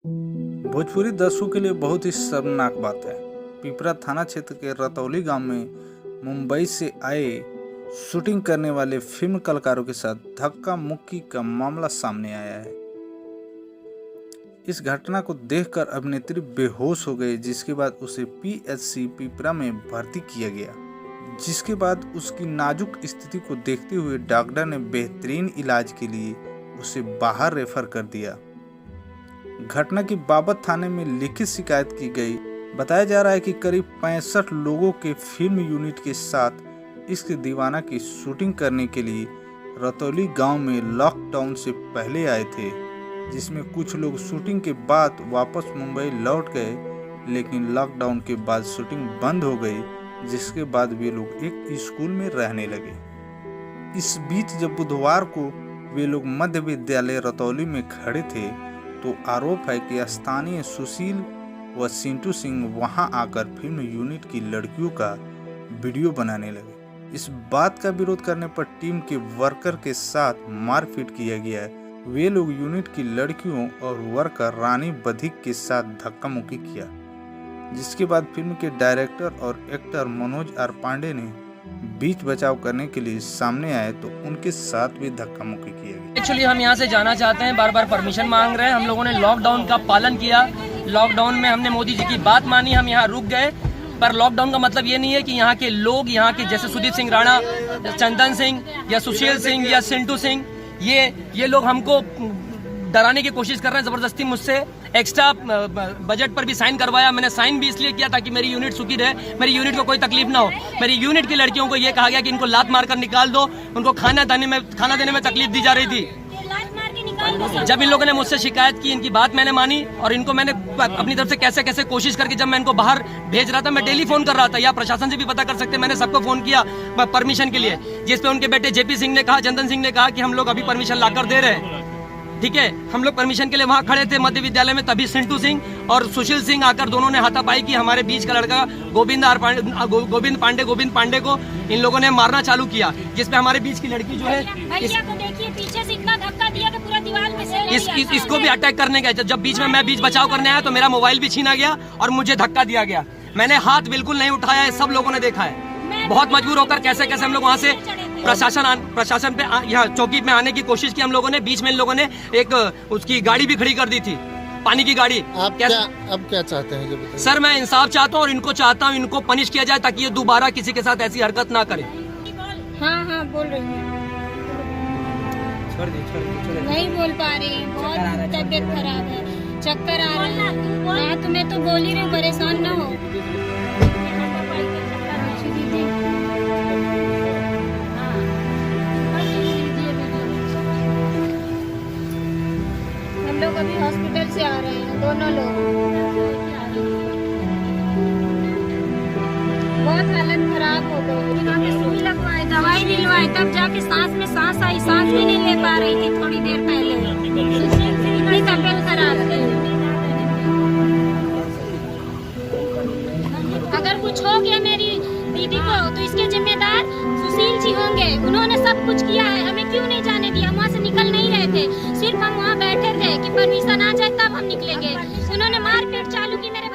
भोजपुरी दर्शकों के लिए बहुत ही शर्मनाक बात है। पिपरा थाना क्षेत्र के रतौली गांव में मुंबई से आए शूटिंग करने वाले फिल्म कलाकारों के साथ धक्का मुक्की का मामला सामने आया है। इस घटना को देखकर अभिनेत्री बेहोश हो गई, जिसके बाद उसे पीएचसी पिपरा में भर्ती किया गया। जिसके बाद उसकी नाजुक स्थिति को देखते हुए डॉक्टर ने बेहतरीन इलाज के लिए उसे बाहर रेफर कर दिया। घटना की बाबत थाने में लिखित शिकायत की गई। बताया जा रहा है कि करीब 65 लोगों के फिल्म यूनिट के साथ इश्क दीवाना की शूटिंग करने के लिए रतौली गांव में लॉकडाउन से पहले आए थे, जिसमें कुछ लोग शूटिंग के बाद वापस मुंबई लौट गए, लेकिन लॉकडाउन के बाद शूटिंग बंद हो गई, जिसके बाद वे लोग एक स्कूल में रहने लगे। इस बीच जब बुधवार को वे लोग मध्य विद्यालय रतौली में खड़े थे तो आरोप है कि स्थानीय सुशील व सिंटू सिंह वहां आकर फिल्म यूनिट की लड़कियों का वीडियो बनाने लगे। इस बात का विरोध करने पर टीम के वर्कर के साथ मारपीट किया गया। वे लोग यूनिट की लड़कियों और वर्कर रानी बधिक के साथ धक्का मुक्की किया, जिसके बाद फिल्म के डायरेक्टर और एक्टर मनोज आर पांडे ने बीच बचाव करने के लिए सामने आए तो उनके साथ भी धक्का मुक्की किया गया। एक्चुअली हम यहाँ से जाना चाहते हैं, बार बार परमिशन मांग रहे हैं। हम लोगों ने लॉकडाउन का पालन किया, लॉकडाउन में हमने मोदी जी की बात मानी, हम यहाँ रुक गए। पर लॉकडाउन का मतलब ये नहीं है कि यहाँ के लोग, यहाँ के जैसे सुदीप सिंह राणा, चंदन सिंह या सुशील सिंह या सिंटू सिंह, ये लोग हमको डराने की कोशिश कर रहे हैं जबरदस्ती। मुझसे एक्स्ट्रा बजट पर भी साइन करवाया। मैंने साइन भी इसलिए किया ताकि मेरी यूनिट सुखी रहे, मेरी यूनिट को कोई तकलीफ ना हो। मेरी यूनिट की लड़कियों को ये कहा गया कि इनको लात मारकर निकाल दो, उनको खाना देने में तकलीफ दी जा रही थी। जब इन लोगों ने मुझसे शिकायत की, इनकी बात मैंने मानी और इनको मैंने अपनी तरफ से कैसे कैसे कोशिश करके जब मैं इनको बाहर भेज रहा था, मैं डेली फोन कर रहा था, या प्रशासन से भी पता कर सकते, मैंने सबको फोन किया परमिशन के लिए, जिसपे उनके बेटे जेपी सिंह ने कहा, चंदन सिंह ने कहा कि हम लोग अभी परमिशन लाकर दे रहे हैं। ठीक है, हम लोग परमिशन के लिए वहाँ खड़े थे मध्य विद्यालय में, तभी सिंटू सिंह और सुशील सिंह आकर दोनों ने हाथापाई की। हमारे बीच का लड़का गोविंद पांडे को इन लोगों ने मारना चालू किया, जिसपे हमारे बीच की लड़की जो है पीछे से इतना धक्का दिया कि पूरा दीवार में से इसको भी अटैक करने गए। जब बीच में मैं बीच बचाव करने आया तो मेरा मोबाइल भी छीना गया और मुझे धक्का दिया गया। मैंने हाथ बिल्कुल नहीं उठाया है, सब लोगों ने देखा है। बहुत मजबूर होकर कैसे कैसे हम लोग वहाँ से प्रशासन पे यहाँ चौकी में आने की कोशिश की हम लोगों ने। बीच में इन लोगों ने एक उसकी गाड़ी भी खड़ी कर दी थी, पानी की गाड़ी। अब क्या चाहते हैं जब? सर मैं इंसाफ चाहता हूँ और इनको चाहता हूँ, इनको पनिश किया जाए ताकि ये दोबारा किसी के साथ ऐसी हरकत ना करे। हाँ बोल रही हूँ, नहीं बोल पा रही, बहुत तबीयत खराब है, चक्कर आ रहा है। हाँ तो मैं तो बोल ही रही हूँ, परेशान ना हो। हम लोग अभी हॉस्पिटल से आ रहे हैं, दोनों लोग। बहुत हालत खराब हो गई, सुई लगवाए, दवाई दिलवाए, तब जाके सांस में सांस आई, सांस भी नहीं ले पा रही थी थोड़ी देर पहले। इतनी तबीयत खराब थी। अगर कुछ हो गया मेरी दीदी को तो इसके जिम्मेदार सुशील जी होंगे। उन्होंने सब कुछ किया है, हमें क्यों नहीं जाने दिया? हम वहाँ से निकल नहीं रहे थे, सिर्फ हम वहाँ बैठे थे कि परमिशन आ जाए तब हम निकलेंगे। उन्होंने मारपीट चालू की मेरे